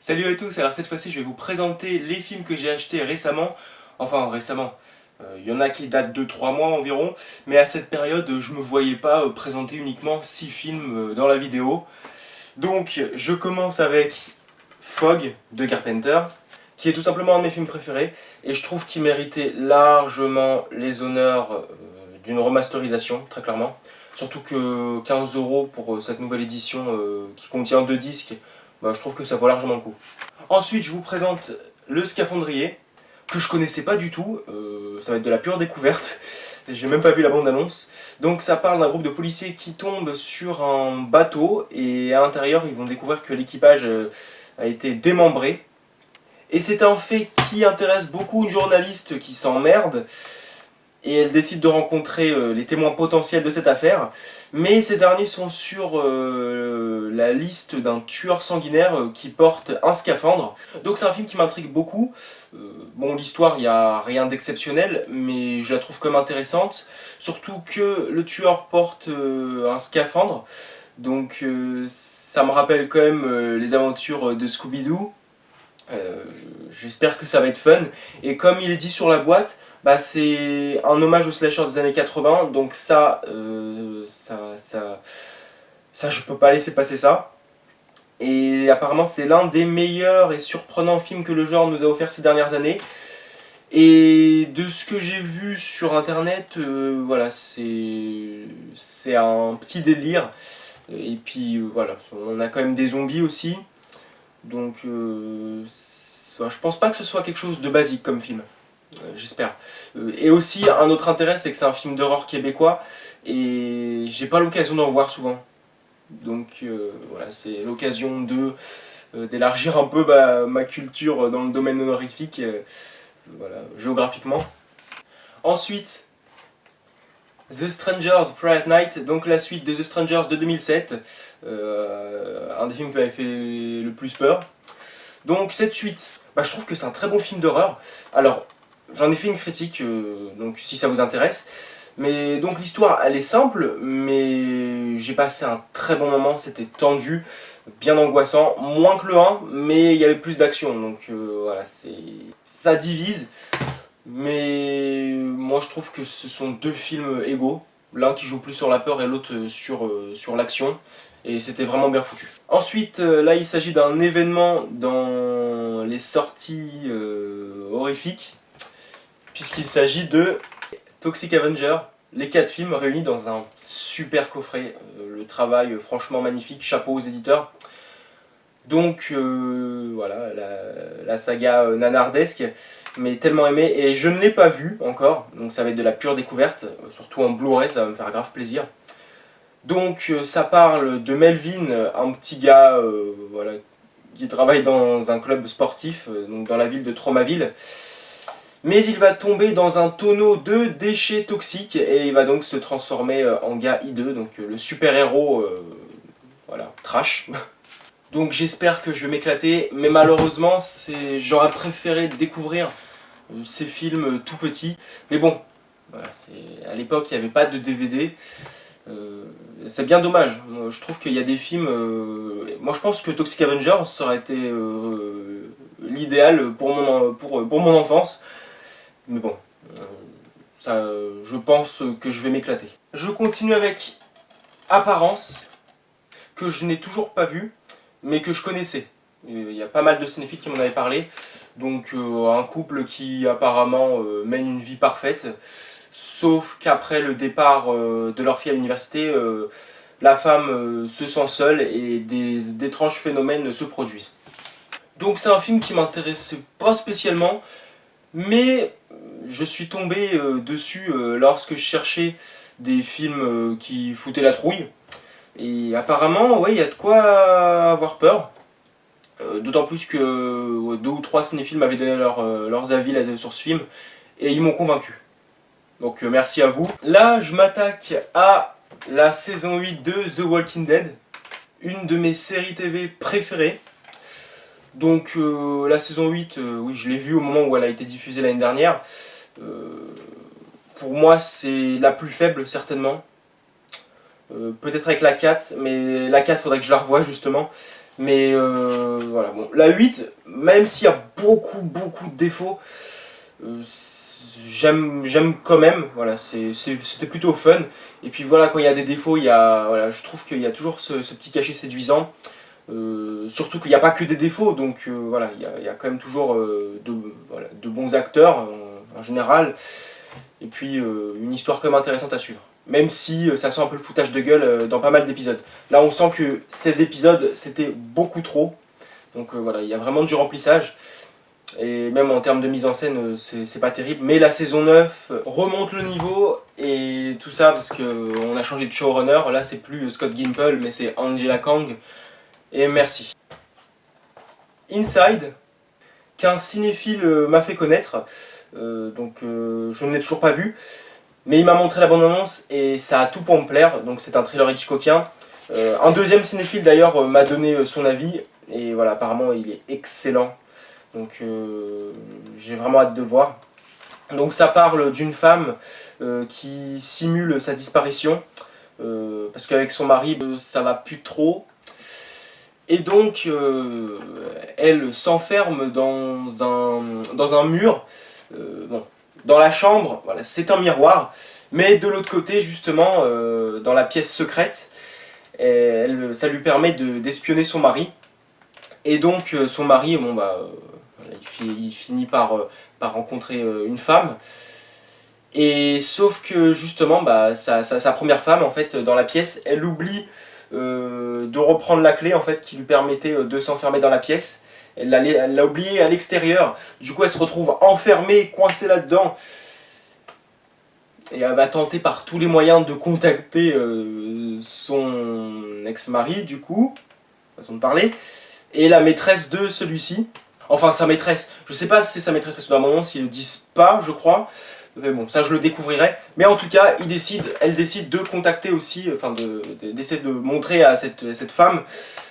Salut à tous, alors cette fois-ci je vais vous présenter les films que j'ai achetés récemment. Enfin récemment, il y en a qui datent de 3 mois environ, mais à cette période je me voyais pas présenter uniquement 6 films dans la vidéo. Donc je commence avec Fog de Carpenter, qui est tout simplement un de mes films préférés, et je trouve qu'il méritait largement les honneurs d'une remasterisation, très clairement. Surtout que 15 € pour cette nouvelle édition qui contient 2 disques, bah, je trouve que ça vaut largement le coup. Ensuite, je vous présente Le Scaphandrier, que je connaissais pas du tout, ça va être de la pure découverte, j'ai même pas vu la bande-annonce. Donc ça parle d'un groupe de policiers qui tombent sur un bateau, et à l'intérieur ils vont découvrir que l'équipage a été démembré. Et c'est un fait qui intéresse beaucoup une journaliste qui s'emmerde, et elle décide de rencontrer les témoins potentiels de cette affaire, mais ces derniers sont sur la liste d'un tueur sanguinaire qui porte un scaphandre. Donc c'est un film qui m'intrigue beaucoup. Bon, l'histoire, il n'y a rien d'exceptionnel, mais je la trouve comme intéressante, surtout que le tueur porte un scaphandre, donc ça me rappelle quand même les aventures de Scooby-Doo. J'espère que ça va être fun, et comme il est dit sur la boîte, bah, c'est un hommage au slasher des années 80, donc ça je peux pas laisser passer ça. Et apparemment c'est l'un des meilleurs et surprenants films que le genre nous a offert ces dernières années. Et de ce que j'ai vu sur internet, voilà, c'est un petit délire. Et puis voilà, on a quand même des zombies aussi, donc je pense pas que ce soit quelque chose de basique comme film. J'espère. Et aussi, un autre intérêt, c'est que c'est un film d'horreur québécois, et j'ai pas l'occasion d'en voir souvent. Donc voilà, c'est l'occasion d'élargir un peu ma culture dans le domaine honorifique, voilà, géographiquement. Ensuite, The Strangers Pray at Night, donc la suite de The Strangers de 2007, un des films qui m'avait fait le plus peur. Donc cette suite, bah, je trouve que c'est un très bon film d'horreur. Alors, j'en ai fait une critique, donc si ça vous intéresse. Mais donc l'histoire, elle est simple, mais j'ai passé un très bon moment, c'était tendu, bien angoissant, moins que le 1, mais il y avait plus d'action, donc voilà, ça divise. Mais moi je trouve que ce sont deux films égaux, l'un qui joue plus sur la peur et l'autre sur l'action, et c'était vraiment bien foutu. Ensuite, là il s'agit d'un événement dans les sorties horrifiques, puisqu'il s'agit de Toxic Avenger, les 4 films réunis dans un super coffret. Le travail franchement magnifique, chapeau aux éditeurs. Donc voilà, la saga nanardesque, mais tellement aimée, et je ne l'ai pas vu encore, donc ça va être de la pure découverte, surtout en Blu-ray, ça va me faire grave plaisir. Donc ça parle de Melvin, un petit gars voilà, qui travaille dans un club sportif, donc dans la ville de Tromaville. Mais il va tomber dans un tonneau de déchets toxiques, et il va donc se transformer en gars hideux, donc le super-héros, voilà, trash. Donc j'espère que je vais m'éclater, mais malheureusement j'aurais préféré découvrir ces films tout petits. Mais bon, voilà, à l'époque il n'y avait pas de DVD. C'est bien dommage. Je trouve qu'il y a des films. Moi je pense que Toxic Avenger ça aurait été l'idéal pour mon enfance. Mais bon, ça, je pense que je vais m'éclater. Je continue avec Apparence, que je n'ai toujours pas vu, mais que je connaissais. Il y a pas mal de cinéphiles qui m'en avaient parlé. Donc un couple qui apparemment mène une vie parfaite, sauf qu'après le départ de leur fille à l'université, la femme se sent seule et d'étranges phénomènes se produisent. Donc c'est un film qui m'intéressait pas spécialement, mais je suis tombé dessus lorsque je cherchais des films qui foutaient la trouille. Et apparemment, ouais, il y a de quoi avoir peur. D'autant plus que 2 ou 3 cinéphiles m'avaient donné leurs avis sur ce film, et ils m'ont convaincu. Donc merci à vous. Là, je m'attaque à la saison 8 de The Walking Dead, une de mes séries TV préférées. Donc la saison 8, oui, je l'ai vue au moment où elle a été diffusée l'année dernière. Pour moi, c'est la plus faible, certainement. Peut-être avec la 4, mais la 4, faudrait que je la revoie justement. Mais voilà, bon. La 8, même s'il y a beaucoup de défauts, j'aime quand même, voilà, c'était plutôt fun. Et puis voilà, quand il y a des défauts, voilà, je trouve qu'il y a toujours ce petit cachet séduisant. Surtout qu'il n'y a pas que des défauts, donc voilà, il y a quand même toujours voilà, de bons acteurs en général. Et puis une histoire quand même intéressante à suivre. Même si ça sent un peu le foutage de gueule dans pas mal d'épisodes. Là on sent que 16 épisodes c'était beaucoup trop. Donc voilà, il y a vraiment du remplissage. Et même en termes de mise en scène, c'est pas terrible. Mais la saison 9 remonte le niveau et tout ça parce qu'on a changé de showrunner. Là c'est plus Scott Gimple mais c'est Angela Kang. Et merci. Inside, qu'un cinéphile m'a fait connaître. Donc je ne l'ai toujours pas vu. Mais il m'a montré la bande-annonce et ça a tout pour me plaire. Donc c'est un thriller Hitchcockien. Un deuxième cinéphile d'ailleurs m'a donné son avis. Et voilà, apparemment il est excellent. Donc j'ai vraiment hâte de le voir. Donc ça parle d'une femme qui simule sa disparition. Parce qu'avec son mari, ça va plus trop. Et donc elle s'enferme dans un mur. Bon, dans la chambre, voilà, c'est un miroir. Mais de l'autre côté, justement, dans la pièce secrète, ça lui permet d'espionner son mari. Et donc son mari, bon, bah, il finit par rencontrer une femme. Et sauf que justement, bah, sa première femme, en fait, dans la pièce, elle oublie de reprendre la clé en fait, qui lui permettait de s'enfermer dans la pièce. Elle l'a oublié à l'extérieur. Du coup, elle se retrouve enfermée, coincée là-dedans. Et elle va tenter par tous les moyens de contacter son ex-mari, du coup, façon de parler, et la maîtresse de celui-ci. Enfin, sa maîtresse. Je sais pas si c'est sa maîtresse, parce que dans un moment, s'ils le disent pas, je crois. Mais bon, ça je le découvrirai. Mais en tout cas, elle décide de contacter aussi, enfin d'essayer de montrer à cette femme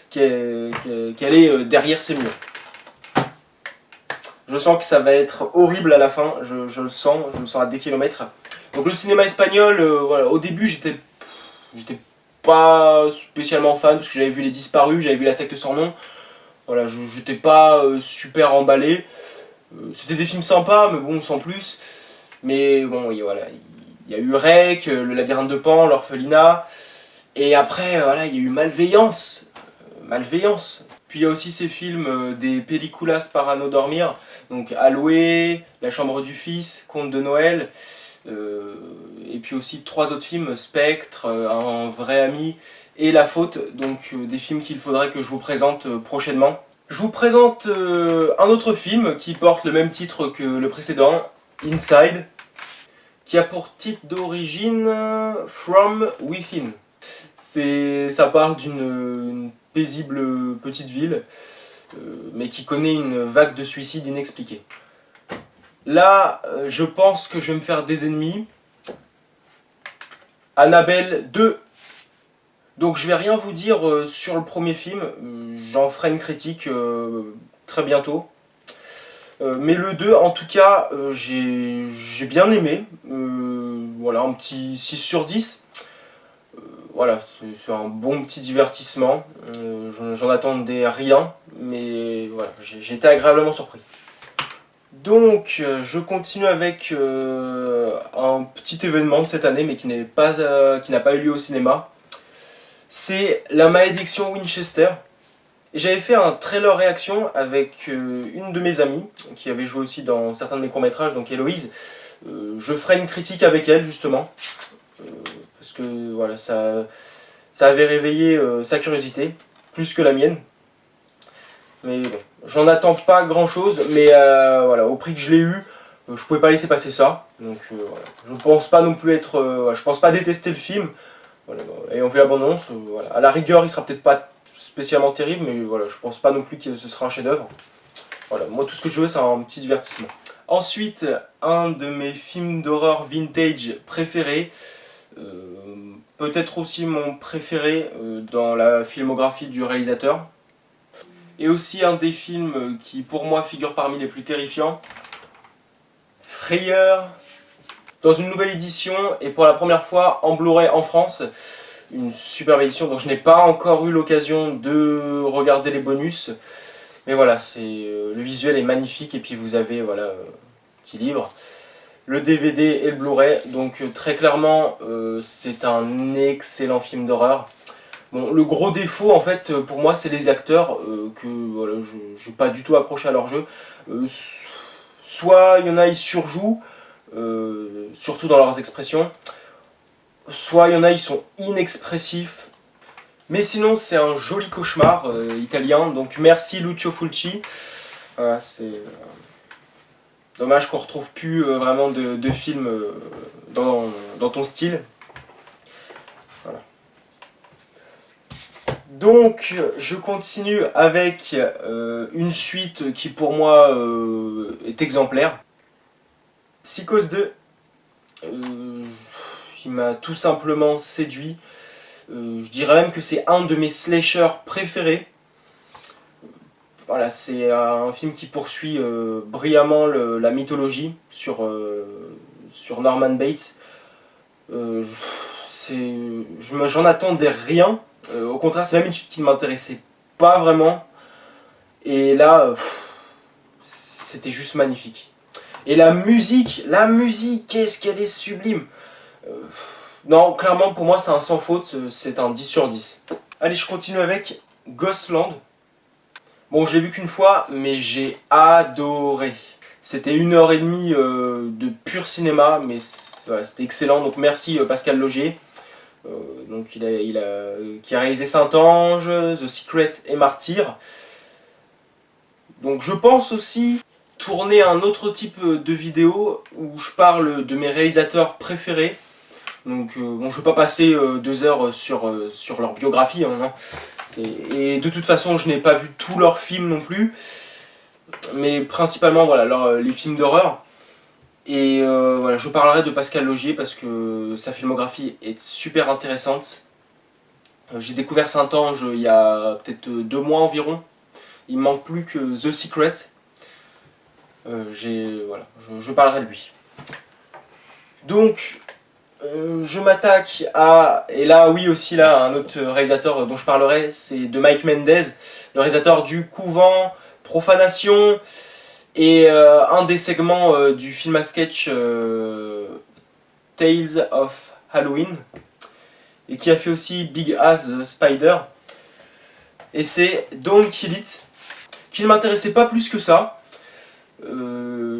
qu'elle est derrière ces murs. Je sens que ça va être horrible à la fin, je le sens à des kilomètres. Donc le cinéma espagnol, voilà, au début j'étais pas spécialement fan parce que j'avais vu Les Disparus, j'avais vu La Secte sans nom. Voilà, j'étais pas super emballé. C'était des films sympas, mais bon, sans plus. Mais bon, voilà, il y a eu Rec, Le Labyrinthe de Pan, L'Orphelinat. Et après, voilà, il y a eu Malveillance. Malveillance. Puis il y a aussi ces films des Películas para no dormir. Donc Aloé, La Chambre du Fils, Conte de Noël. Et puis aussi 3 autres films, Spectre, Un vrai ami et La Faute. Donc des films qu'il faudrait que je vous présente prochainement. Je vous présente un autre film qui porte le même titre que le précédent, Inside, qui a pour titre d'origine From Within. Ça parle d'une paisible petite ville, mais qui connaît une vague de suicides inexpliqués. Là, je pense que je vais me faire des ennemis. Annabelle 2. Donc je vais rien vous dire sur le premier film, j'en ferai une critique très bientôt. Mais le 2, en tout cas, j'ai bien aimé. Voilà, un petit 6 sur 10. Voilà, c'est un bon petit divertissement. J'en attendais rien, mais voilà, j'ai été agréablement surpris. Donc, je continue avec un petit événement de cette année, mais qui n'a pas eu lieu au cinéma. C'est La Malédiction Winchester. Et j'avais fait un trailer réaction avec une de mes amies, qui avait joué aussi dans certains de mes courts-métrages, donc Héloïse. Je ferai une critique avec elle, justement. Parce que voilà, ça avait réveillé sa curiosité, plus que la mienne. Mais bon, j'en attends pas grand-chose, mais voilà, au prix que je l'ai eu, je pouvais pas laisser passer ça. Donc voilà, je pense pas non plus être... je pense pas détester le film. Voilà, ayant vu l'abondance, voilà. À la rigueur, il sera peut-être pas spécialement terrible, mais voilà, je pense pas non plus que ce sera un chef-d'œuvre. Voilà, moi tout ce que je veux, c'est un petit divertissement. Ensuite, un de mes films d'horreur vintage préférés, peut-être aussi mon préféré dans la filmographie du réalisateur, et aussi un des films qui pour moi figure parmi les plus terrifiants, Frayeur, dans une nouvelle édition et pour la première fois en Blu-ray en France. une superbe édition. Donc je n'ai pas encore eu l'occasion de regarder les bonus. Mais voilà, le visuel est magnifique et puis vous avez voilà, petit livre. Le DVD et le Blu-ray. Donc très clairement, c'est un excellent film d'horreur. Bon, le gros défaut en fait pour moi c'est les acteurs que voilà, je n'ai pas du tout accroché à leur jeu. Soit il y en a ils surjouent, surtout dans leurs expressions, soit il y en a ils sont inexpressifs. Mais sinon c'est un joli cauchemar italien, donc merci Lucio Fulci. Voilà, c'est dommage qu'on retrouve plus vraiment de films dans ton style. Voilà. Donc je continue avec une suite qui pour moi est exemplaire. Psychose 2, qui m'a tout simplement séduit. Je dirais même que c'est un de mes slashers préférés. Voilà, c'est un film qui poursuit brillamment la mythologie sur Norman Bates. J'en attendais rien. Au contraire, c'est même une suite qui ne m'intéressait pas vraiment. Et là, c'était juste magnifique. Et la musique, qu'est-ce qu'elle est sublime. Non, clairement, pour moi, c'est un sans faute, c'est un 10 sur 10. Allez, je continue avec Ghostland. Bon, je l'ai vu qu'une fois, mais j'ai adoré. C'était 1h30 de pur cinéma, mais voilà, c'était excellent. Donc merci Pascal Laugier, donc qui a réalisé Saint-Ange, The Secret et Martyr. Donc je pense aussi tourner un autre type de vidéo où je parle de mes réalisateurs préférés. Donc bon, je ne vais pas passer 2 heures sur leur biographie, hein, et de toute façon je n'ai pas vu tous leurs films non plus, mais principalement voilà, les films d'horreur. Et voilà, je parlerai de Pascal Laugier parce que sa filmographie est super intéressante. J'ai découvert Saint-Ange il y a peut-être 2 mois environ. Il me manque plus que The Secret. Voilà, je parlerai de lui. Donc je m'attaque à, et là oui aussi là, un autre réalisateur dont je parlerai, c'est de Mike Mendez, le réalisateur du Couvent, Profanation, et un des segments du film à sketch Tales of Halloween, et qui a fait aussi Big Ass Spider. Et c'est Don't Kill It, qui ne m'intéressait pas plus que ça,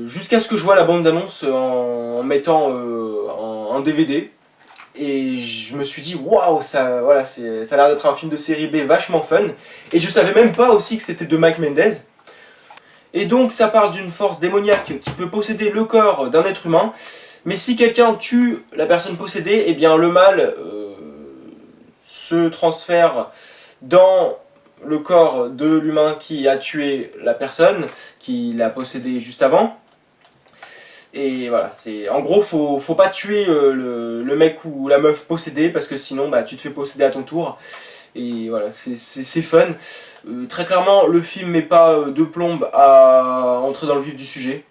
jusqu'à ce que je vois la bande-annonce en mettant un DVD. Et je me suis dit, waouh, ça a l'air d'être un film de série B vachement fun. Et je savais même pas aussi que c'était de Mike Mendez. Et donc ça parle d'une force démoniaque qui peut posséder le corps d'un être humain. Mais si quelqu'un tue la personne possédée, eh bien le mal se transfère dans le corps de l'humain qui a tué la personne, qui l'a possédé juste avant. Et voilà, en gros, faut pas tuer le mec ou la meuf possédée, parce que sinon bah, tu te fais posséder à ton tour. Et voilà, c'est fun. Très clairement, le film met pas de plombe à entrer dans le vif du sujet.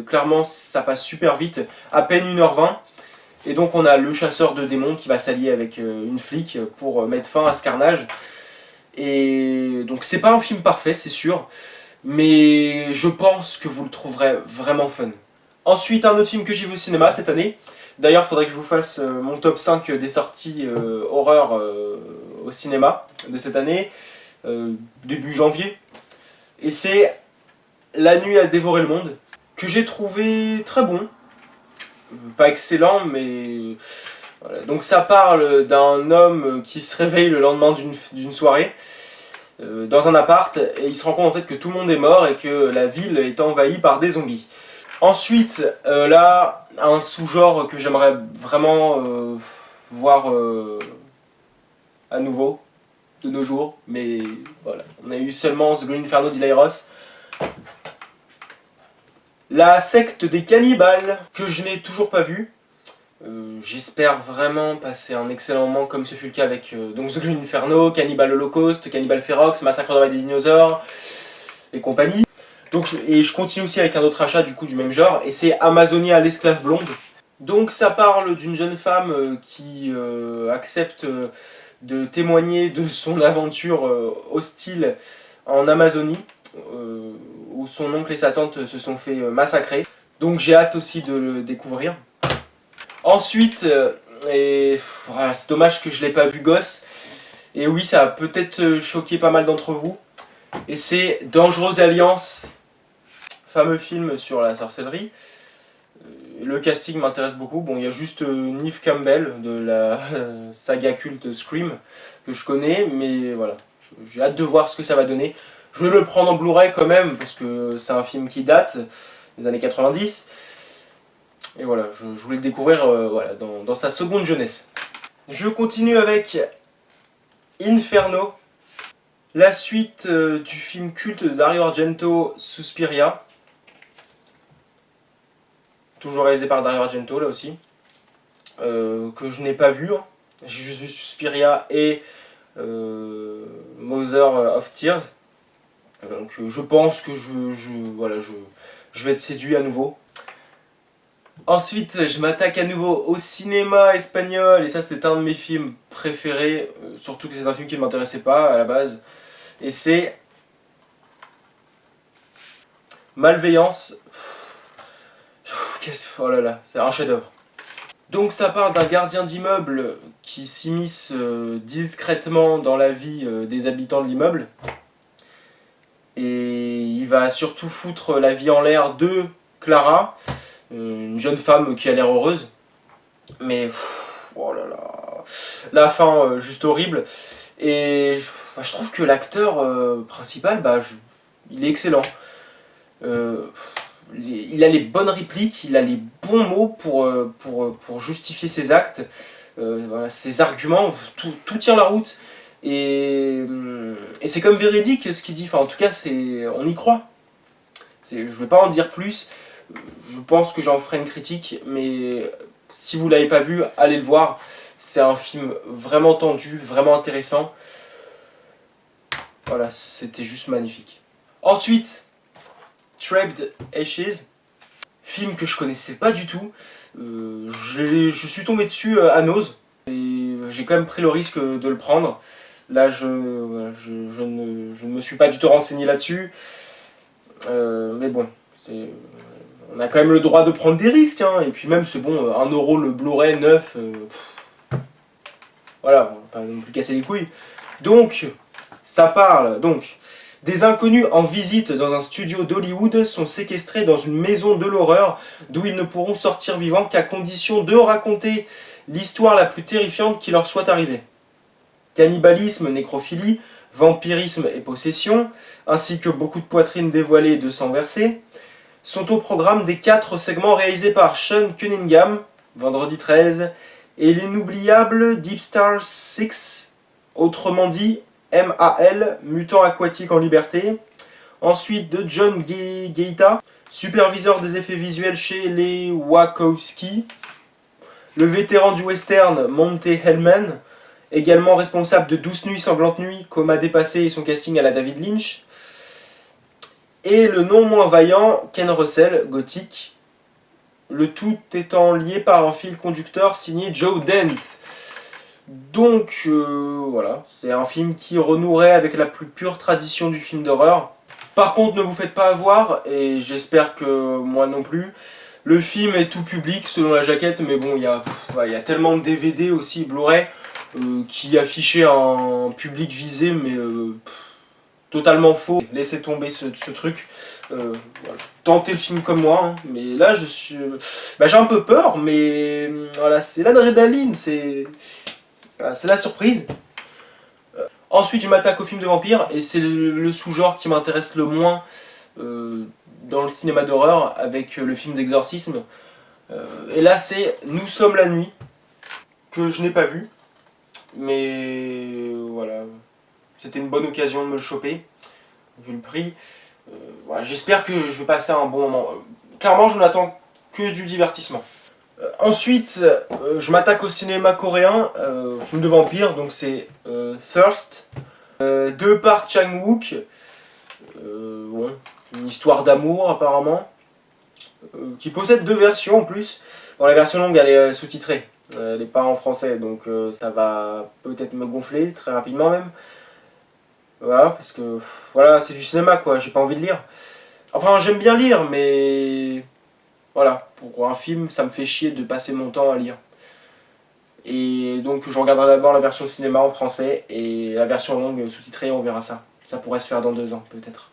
Clairement, ça passe super vite, à peine 1h20. Et donc on a le chasseur de démons qui va s'allier avec une flic pour mettre fin à ce carnage. Et donc c'est pas un film parfait, c'est sûr, mais je pense que vous le trouverez vraiment fun. Ensuite, un autre film que j'ai vu au cinéma cette année. D'ailleurs, il faudrait que je vous fasse mon top 5 des sorties horreur au cinéma de cette année, début janvier. Et c'est La nuit a dévoré le monde, que j'ai trouvé très bon. Pas excellent, mais voilà. Donc ça parle d'un homme qui se réveille le lendemain d'une soirée dans un appart, et il se rend compte en fait que tout le monde est mort et que la ville est envahie par des zombies. Ensuite, là, un sous-genre que j'aimerais vraiment voir à nouveau de nos jours, mais voilà, on a eu seulement The Green Inferno d'Ilairos. La secte des cannibales, que je n'ai toujours pas vue. J'espère vraiment passer un excellent moment comme ce fut le cas avec donc The Green Inferno, Cannibal Holocaust, Cannibal Ferox, Massacre dans des dinosaures et compagnie. Donc je continue aussi avec un autre achat du coup du même genre, et c'est Amazonia l'esclave blonde. Donc ça parle d'une jeune femme qui accepte de témoigner de son aventure hostile en Amazonie, où son oncle et sa tante se sont fait massacrer. Donc j'ai hâte aussi de le découvrir. Ensuite, voilà, c'est dommage que je ne l'ai pas vu gosse, et oui, ça a peut-être choqué pas mal d'entre vous, et c'est Dangereuse Alliance, fameux film sur la sorcellerie. Le casting m'intéresse beaucoup. Bon, il y a juste Neve Campbell de la saga culte Scream que je connais, mais voilà, j'ai hâte de voir ce que ça va donner. Je vais le prendre en Blu-ray quand même, parce que c'est un film qui date des années 90. Et voilà, je voulais le découvrir voilà, dans sa seconde jeunesse. Je continue avec Inferno, la suite du film culte de Dario Argento, Suspiria. Toujours réalisé par Dario Argento là aussi. Que je n'ai pas vu. Hein. J'ai juste vu Suspiria et Mother of Tears. Donc je pense que voilà, je vais être séduit à nouveau. Ensuite, je m'attaque à nouveau au cinéma espagnol, et ça c'est un de mes films préférés, surtout que c'est un film qui ne m'intéressait pas à la base, et c'est Malveillance. Oh là là, c'est un chef-d'œuvre. Donc ça parle d'un gardien d'immeuble qui s'immisce discrètement dans la vie des habitants de l'immeuble, et il va surtout foutre la vie en l'air de Clara, une jeune femme qui a l'air heureuse, mais oh là là, la fin juste horrible. Et je trouve que l'acteur principal, il est excellent. Euh, il a les bonnes répliques, il a les bons mots pour justifier ses actes, voilà, ses arguments, tout tient la route. Et c'est comme véridique ce qu'il dit, enfin en tout cas on y croit. Je ne vais pas en dire plus, je pense que j'en ferai une critique, mais si vous ne l'avez pas vu, allez le voir. C'est un film vraiment tendu, vraiment intéressant. Voilà, c'était juste magnifique. Ensuite, Trapped Ashes, film que je connaissais pas du tout. Je suis tombé dessus à Nose, et j'ai quand même pris le risque de le prendre. Là, je ne me suis pas du tout renseigné là-dessus. Mais bon, on a quand même le droit de prendre des risques. Hein. Et puis même, c'est bon, 1€ le Blu-ray neuf. Voilà, on va pas non plus casser les couilles. Donc, ça parle donc des inconnus en visite dans un studio d'Hollywood sont séquestrés dans une maison de l'horreur d'où ils ne pourront sortir vivants qu'à condition de raconter l'histoire la plus terrifiante qui leur soit arrivée. Cannibalisme, nécrophilie, vampirisme et possession, ainsi que beaucoup de poitrines dévoilées et de sang versé, sont au programme des 4 segments réalisés par Sean Cunningham, Vendredi 13, et l'inoubliable Deep Star 6, autrement dit MAL, Mutant Aquatique en Liberté. Ensuite de John Gaeta, superviseur des effets visuels chez les Wachowski. Le vétéran du western Monte Hellman, également responsable de 12 nuits sanglantes nuits, Coma dépassé et son casting à la David Lynch. Et le non moins vaillant Ken Russell, Gothic. Le tout étant lié par un fil conducteur signé Joe Dent. Donc voilà, c'est un film qui renouerait avec la plus pure tradition du film d'horreur. Par contre, ne vous faites pas avoir, et j'espère que moi non plus. Le film est tout public selon la jaquette, mais bon, il y a tellement de DVD aussi, Blu-ray, qui affichaient un public visé, mais totalement faux. Laissez tomber ce truc. Voilà. Tentez le film comme moi, hein. Mais là, j'ai un peu peur, mais voilà, c'est l'adrénaline, c'est la surprise. Ensuite, je m'attaque au film de vampire, et c'est le sous-genre qui m'intéresse le moins dans le cinéma d'horreur, avec le film d'exorcisme. Et là, c'est Nous sommes la nuit, que je n'ai pas vu, mais voilà, c'était une bonne occasion de me le choper, vu le prix. Voilà, j'espère que je vais passer un bon moment. Clairement, je n'attends que du divertissement. Ensuite, je m'attaque au cinéma coréen, film de vampire, donc c'est Thirst, de Park Chan-wook, bon, une histoire d'amour apparemment, qui possède 2 versions en plus. Bon, la version longue, elle est sous-titrée. Elle n'est pas en français, donc ça va peut-être me gonfler très rapidement même. Voilà, parce que voilà, c'est du cinéma quoi, j'ai pas envie de lire. Enfin, j'aime bien lire, mais voilà, pour un film, ça me fait chier de passer mon temps à lire. Et donc, je regarderai d'abord la version cinéma en français et la version longue sous-titrée, on verra ça. Ça pourrait se faire dans 2 ans, peut-être.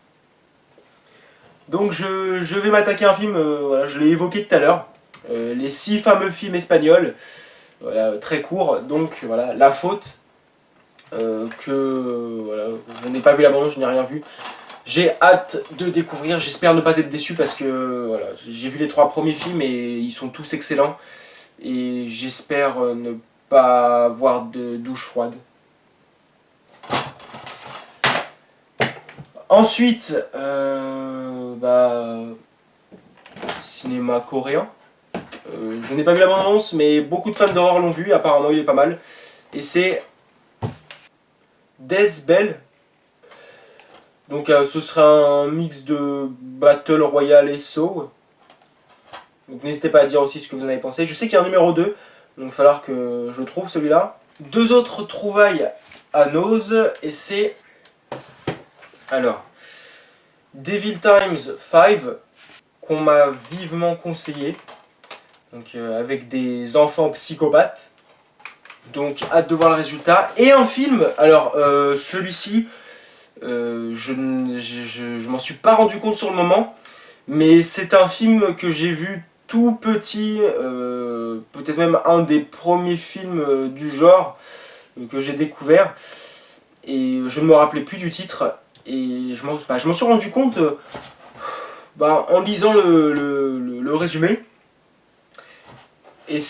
Donc, je vais m'attaquer à un film, voilà, je l'ai évoqué tout à l'heure. Les 6 fameux films espagnols, voilà, très courts. Donc, voilà, La Faute, que voilà, je n'ai pas vu la bande, je n'ai rien vu. J'ai hâte de découvrir, j'espère ne pas être déçu parce que voilà, j'ai vu les 3 premiers films et ils sont tous excellents. Et j'espère ne pas avoir de douche froide. Ensuite, cinéma coréen. Je n'ai pas vu la bande-annonce, mais beaucoup de fans d'horreur l'ont vu, apparemment il est pas mal. Et c'est Death Bell. Donc ce sera un mix de Battle Royale et Saw. Donc n'hésitez pas à dire aussi ce que vous en avez pensé. Je sais qu'il y a un numéro 2, donc il va falloir que je trouve celui-là. 2 autres trouvailles à Nose, et c'est... Alors, Devil Times 5, qu'on m'a vivement conseillé. Donc avec des enfants psychopathes. Donc hâte de voir le résultat. Et un film, alors celui-ci, je m'en suis pas rendu compte sur le moment. Mais c'est un film que j'ai vu tout petit, peut-être même un des premiers films du genre que j'ai découvert. Et je ne me rappelais plus du titre. Et je m'en suis rendu compte en lisant le résumé. Et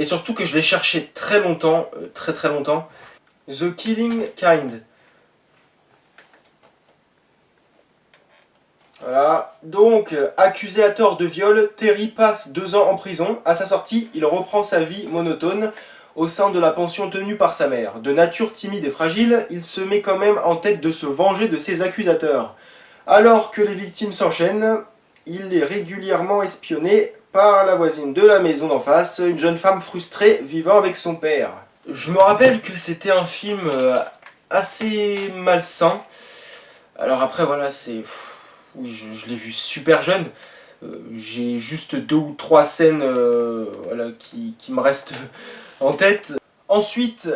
surtout que je l'ai cherché très longtemps, très très longtemps. The Killing Kind. Voilà. Donc, accusé à tort de viol, Terry passe 2 ans en prison. À sa sortie, il reprend sa vie monotone au sein de la pension tenue par sa mère. De nature timide et fragile, il se met quand même en tête de se venger de ses accusateurs. Alors que les victimes s'enchaînent, il est régulièrement espionné par la voisine de la maison d'en face, une jeune femme frustrée vivant avec son père. Je me rappelle que c'était un film assez malsain. Alors après, voilà, c'est... Oui, je l'ai vu super jeune. J'ai juste 2 ou 3 scènes voilà, qui me restent en tête. Ensuite,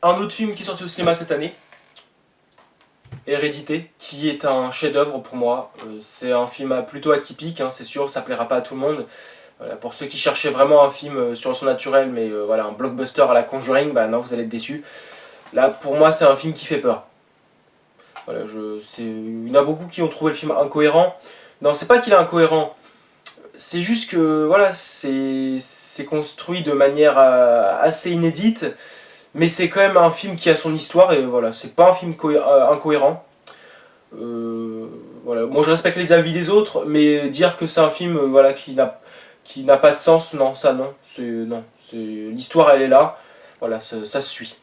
un autre film qui est sorti au cinéma cette année, Hérédité, qui est un chef-d'œuvre pour moi. C'est un film plutôt atypique, hein, c'est sûr, ça plaira pas à tout le monde. Voilà, pour ceux qui cherchaient vraiment un film sur le son naturel, mais voilà, un blockbuster à la Conjuring, bah non, vous allez être déçus. Là, pour moi, c'est un film qui fait peur. Voilà, il y en a beaucoup qui ont trouvé le film incohérent. Non, c'est pas qu'il est incohérent. C'est juste que voilà, c'est construit de manière assez inédite, mais c'est quand même un film qui a son histoire et voilà, c'est pas un film incohérent. Voilà, moi je respecte les avis des autres, mais dire que c'est un film voilà qui n'a pas de sens, non, ça non, c'est l'histoire elle est là, voilà, ça se suit.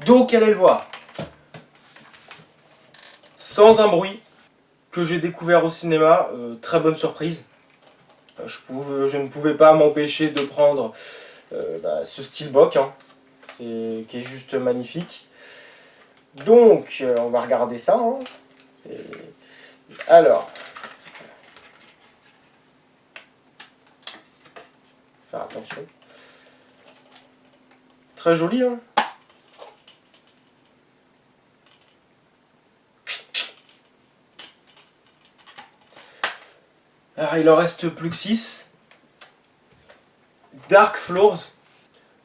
Donc allez le voir. Sans un bruit, que j'ai découvert au cinéma, très bonne surprise. Je ne pouvais pas m'empêcher de prendre ce steelbook, hein, qui est juste magnifique. Donc, on va regarder ça. Hein. Alors, faire attention. Très joli, hein. Alors, il en reste plus que 6. Dark Floors,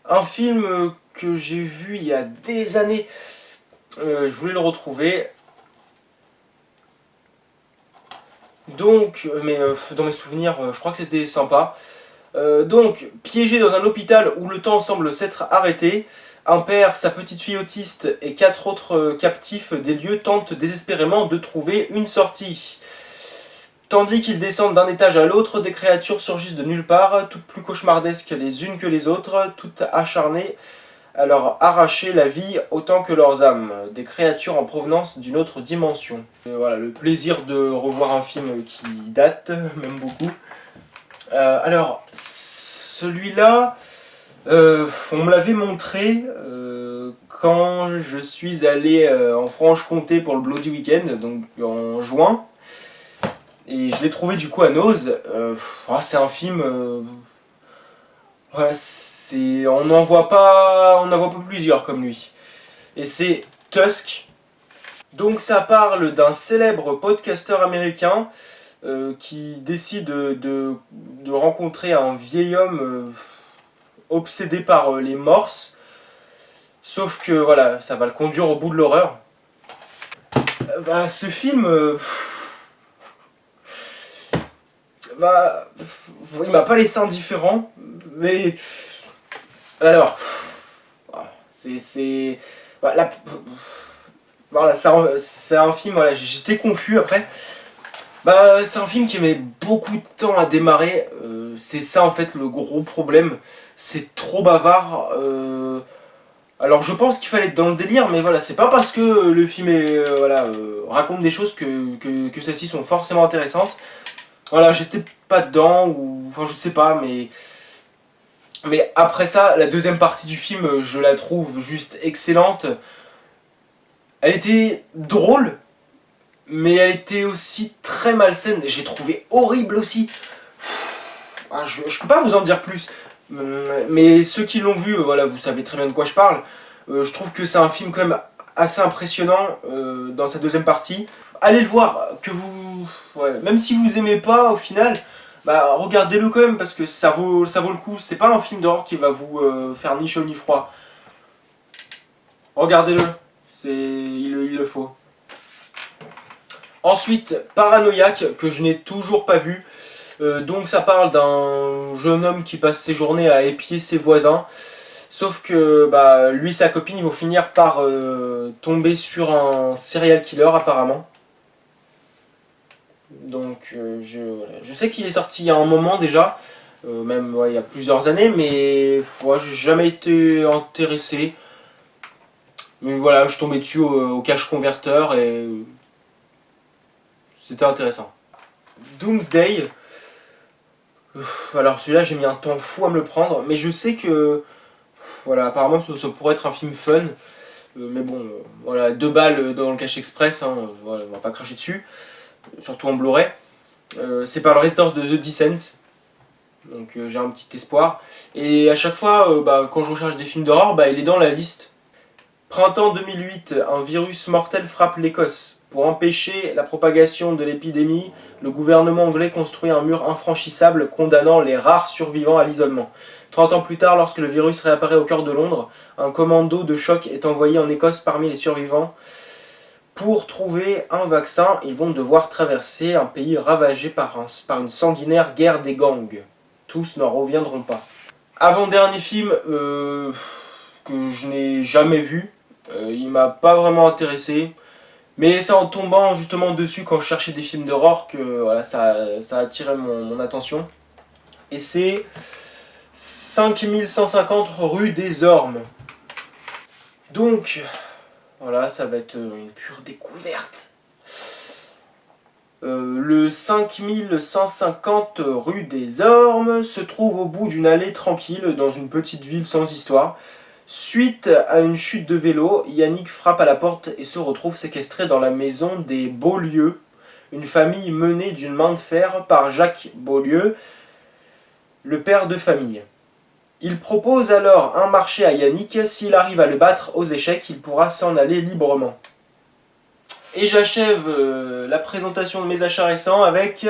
un film que j'ai vu il y a des années. Je voulais le retrouver. Donc, mais dans mes souvenirs, je crois que c'était sympa. Donc, piégé dans un hôpital où le temps semble s'être arrêté, un père, sa petite fille autiste et 4 autres captifs des lieux tentent désespérément de trouver une sortie. Tandis qu'ils descendent d'un étage à l'autre, des créatures surgissent de nulle part, toutes plus cauchemardesques les unes que les autres, toutes acharnées à leur arracher la vie autant que leurs âmes. Des créatures en provenance d'une autre dimension. Et voilà, le plaisir de revoir un film qui date, même beaucoup. Alors, celui-là, on me l'avait montré quand je suis allé en Franche-Comté pour le Bloody Weekend, donc en juin. Et je l'ai trouvé du coup à Nose. C'est un film. Voilà, on n'en voit pas plusieurs comme lui. Et c'est Tusk. Donc ça parle d'un célèbre podcasteur américain qui décide de rencontrer un vieil homme obsédé par les morses. Sauf que voilà, ça va le conduire au bout de l'horreur. Ce film, il m'a pas laissé indifférent, mais alors, c'est voilà, c'est un film, voilà, j'étais confus après. C'est un film qui met beaucoup de temps à démarrer. C'est ça en fait le gros problème. C'est trop bavard. Alors je pense qu'il fallait être dans le délire, mais voilà, c'est pas parce que le film raconte des choses que celles-ci sont forcément intéressantes. Voilà, j'étais pas dedans, ou enfin je sais pas, mais après ça, la deuxième partie du film, je la trouve juste excellente. Elle était drôle, mais elle était aussi très malsaine. J'ai trouvé horrible aussi. Je peux pas vous en dire plus. Mais ceux qui l'ont vu, voilà, vous savez très bien de quoi je parle. Je trouve que c'est un film quand même assez impressionnant dans sa deuxième partie. Allez le voir, même si vous aimez pas au final, regardez-le quand même parce que ça vaut le coup. C'est pas un film d'horreur qui va vous faire ni chaud ni froid. Regardez-le, il le faut. Ensuite, Paranoïaque, que je n'ai toujours pas vu. Donc ça parle d'un jeune homme qui passe ses journées à épier ses voisins. Sauf que lui et sa copine ils vont finir par tomber sur un serial killer apparemment. Donc je sais qu'il est sorti il y a un moment déjà, même il y a plusieurs années, mais j'ai jamais été intéressé. Mais voilà, je suis tombé dessus au cache converteur et c'était intéressant. Doomsday. Alors celui-là j'ai mis un temps fou à me le prendre, mais je sais que voilà, apparemment ça pourrait être un film fun. Mais bon, voilà, 2 balles dans le cache express, hein, voilà, on va pas cracher dessus, surtout en Blu-ray. C'est par le réalisateur de The Descent, donc j'ai un petit espoir. Et à chaque fois, quand je recherche des films d'horreur, il est dans la liste. Printemps 2008, un virus mortel frappe l'Écosse. Pour empêcher la propagation de l'épidémie, le gouvernement anglais construit un mur infranchissable condamnant les rares survivants à l'isolement. 30 ans plus tard, lorsque le virus réapparaît au cœur de Londres, un commando de choc est envoyé en Écosse parmi les survivants. Pour trouver un vaccin, ils vont devoir traverser un pays ravagé par une sanguinaire guerre des gangs. Tous n'en reviendront pas. Avant-dernier film que je n'ai jamais vu, il m'a pas vraiment intéressé. Mais c'est en tombant justement dessus quand je cherchais des films d'horreur que voilà, ça a attiré mon attention. Et c'est 5150 rue des Ormes. Donc, voilà, ça va être une pure découverte. Le 5150 rue des Ormes se trouve au bout d'une allée tranquille dans une petite ville sans histoire. Suite à une chute de vélo, Yannick frappe à la porte et se retrouve séquestré dans la maison des Beaulieu, une famille menée d'une main de fer par Jacques Beaulieu, le père de famille. Il propose alors un marché à Yannick, s'il arrive à le battre aux échecs, il pourra s'en aller librement. Et j'achève la présentation de mes achats récents avec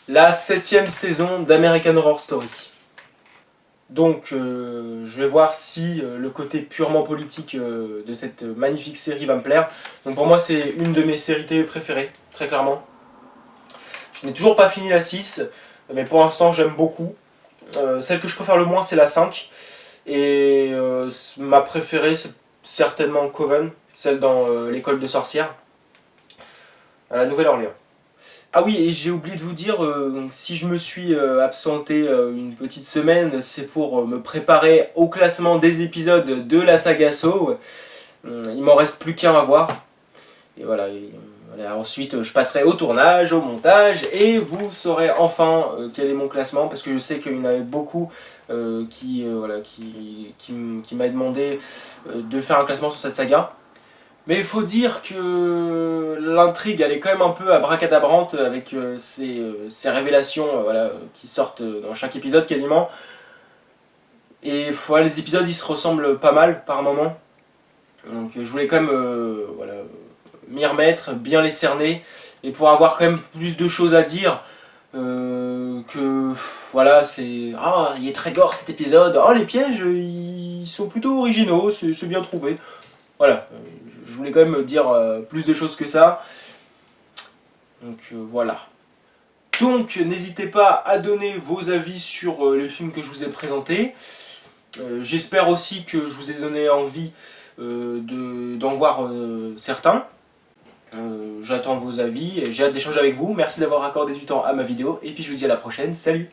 la 7ème saison d'American Horror Story. Donc je vais voir si le côté purement politique de cette magnifique série va me plaire. Donc pour moi c'est une de mes séries TV préférées, très clairement. Je n'ai toujours pas fini la 6, mais pour l'instant j'aime beaucoup. Celle que je préfère le moins c'est la 5. Et ma préférée c'est certainement Coven, celle dans l'école de sorcières, à la Nouvelle-Orléans. Ah oui, et j'ai oublié de vous dire, si je me suis absenté une petite semaine, c'est pour me préparer au classement des épisodes de la saga Saw. Il m'en reste plus qu'un à voir. Et voilà, Voilà, ensuite, je passerai au tournage, au montage, et vous saurez enfin quel est mon classement, parce que je sais qu'il y en avait beaucoup voilà, qui m'a demandé de faire un classement sur cette saga. Mais il faut dire que l'intrigue, elle est quand même un peu abracadabrante avec ces révélations voilà, qui sortent dans chaque épisode quasiment. Et voilà, les épisodes, ils se ressemblent pas mal par moment. Donc je voulais quand même voilà, m'y remettre, bien les cerner, et pour avoir quand même plus de choses à dire que voilà, c'est ah, il est très gore cet épisode, oh les pièges ils sont plutôt originaux, c'est bien trouvé. Voilà, je voulais quand même dire plus de choses que ça. Donc voilà. Donc n'hésitez pas à donner vos avis sur les films que je vous ai présentés. J'espère aussi que je vous ai donné envie d'en voir certains. J'attends vos avis et j'ai hâte d'échanger avec vous. Merci d'avoir accordé du temps à ma vidéo et puis je vous dis à la prochaine. Salut!